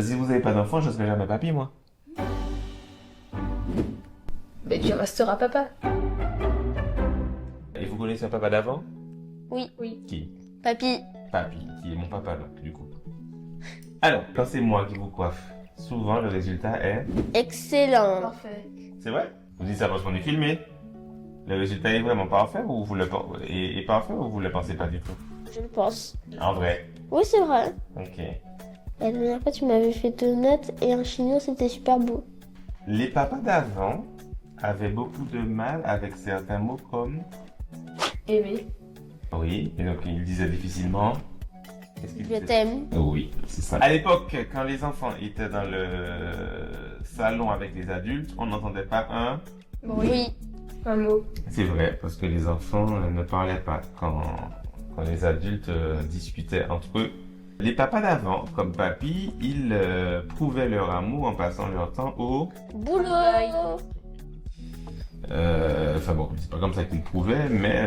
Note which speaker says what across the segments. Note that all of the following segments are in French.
Speaker 1: Si vous n'avez pas d'enfant, je ne serai jamais papy, moi.
Speaker 2: Mais tu resteras papa.
Speaker 1: Et vous connaissez un papa d'avant?
Speaker 3: Oui.
Speaker 1: Qui?
Speaker 3: Papy.
Speaker 1: Papy, qui est mon papa, donc, du coup. Alors, quand c'est moi qui vous coiffe, souvent le résultat est...
Speaker 3: Excellent.
Speaker 2: Parfait.
Speaker 1: C'est vrai? Vous dites ça parce qu'on est filmé. Le résultat est vraiment parfait ou vous le est parfait ou vous le pensez pas du tout?
Speaker 3: Je le pense.
Speaker 1: En vrai.
Speaker 3: Oui, c'est vrai.
Speaker 1: Ok.
Speaker 3: La dernière fois, tu m'avais fait 2 notes et un chignon, c'était super beau.
Speaker 1: Les papas d'avant avaient beaucoup de mal avec certains mots comme
Speaker 2: Aimer.
Speaker 1: oui, et donc ils disaient difficilement. Qu'est-ce qu'ils
Speaker 3: Je
Speaker 1: disaient?
Speaker 3: t'aime.
Speaker 1: Oui, c'est ça. À l'époque, quand les enfants étaient dans le salon avec les adultes, on n'entendait pas un.
Speaker 3: Oui.
Speaker 2: Un mot.
Speaker 1: C'est vrai, parce que les enfants ne parlaient pas quand les adultes discutaient entre eux. Les papas d'avant, comme papy, ils prouvaient leur amour en passant leur temps au...
Speaker 3: Boulot.
Speaker 1: Enfin bon, c'est pas comme ça qu'ils le prouvaient, mais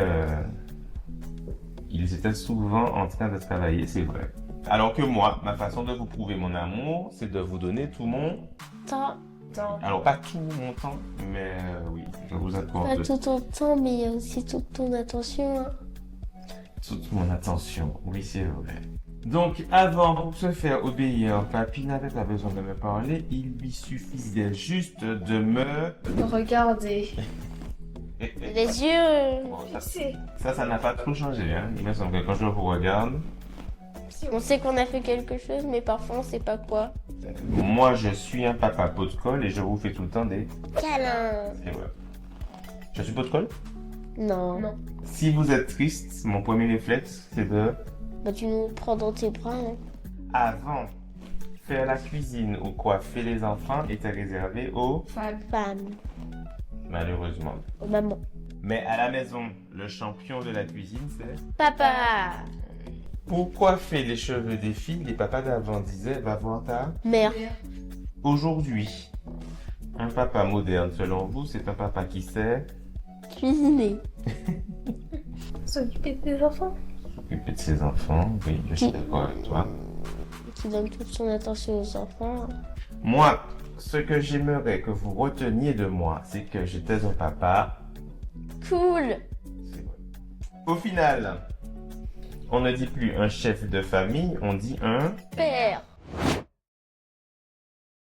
Speaker 1: ils étaient souvent en train de travailler, c'est vrai. Alors que moi, ma façon de vous prouver mon amour, c'est de vous donner tout mon...
Speaker 3: Temps.
Speaker 2: Temps.
Speaker 1: Alors pas tout mon temps, mais oui, je vous
Speaker 3: Pas
Speaker 1: accorde
Speaker 3: tout ton temps, mais il y a aussi toute ton attention. Hein.
Speaker 1: toute mon attention. Oui, c'est vrai. Donc, avant, pour se faire obéir, papy n'avait pas besoin de me parler, il lui suffisait juste de me...
Speaker 2: Regardez.
Speaker 3: Les yeux.
Speaker 1: Bon,
Speaker 2: Fixé.
Speaker 1: ça n'a pas trop changé. Hein. Il me semble que quand je vous regarde,
Speaker 3: On sait qu'on a fait quelque chose, mais parfois on sait pas quoi.
Speaker 1: moi je suis un papa pot de colle et je vous fais tout le temps des...
Speaker 3: Câlin.
Speaker 1: C'est vrai. Je suis pot de colle?
Speaker 3: Non.
Speaker 2: Non.
Speaker 1: Si vous êtes triste, mon premier réflexe, c'est de...
Speaker 3: Bah tu nous prends dans tes bras. Hein.
Speaker 1: Avant, faire la cuisine ou coiffer les enfants était réservé aux...
Speaker 2: Femme.
Speaker 3: Femme.
Speaker 1: Malheureusement.
Speaker 3: Aux mamans.
Speaker 1: Mais à la maison, le champion de la cuisine, c'est...
Speaker 3: Papa.
Speaker 1: Pour coiffer les cheveux des filles, les papas d'avant disaient, va voir ta...
Speaker 3: Mère.
Speaker 1: Aujourd'hui, un papa moderne, selon vous, c'est un papa qui sait
Speaker 3: Cuisiner.
Speaker 2: S'occuper des enfants.
Speaker 1: s'occuper de ses enfants. Oui, je suis d'accord avec toi.
Speaker 3: Qui donne toute son attention aux enfants.
Speaker 1: Moi, ce que j'aimerais que vous reteniez de moi, c'est que j'étais un papa.
Speaker 3: Cool.
Speaker 1: C'est vrai. Au final, on ne dit plus un chef de famille, on dit un...
Speaker 3: Père.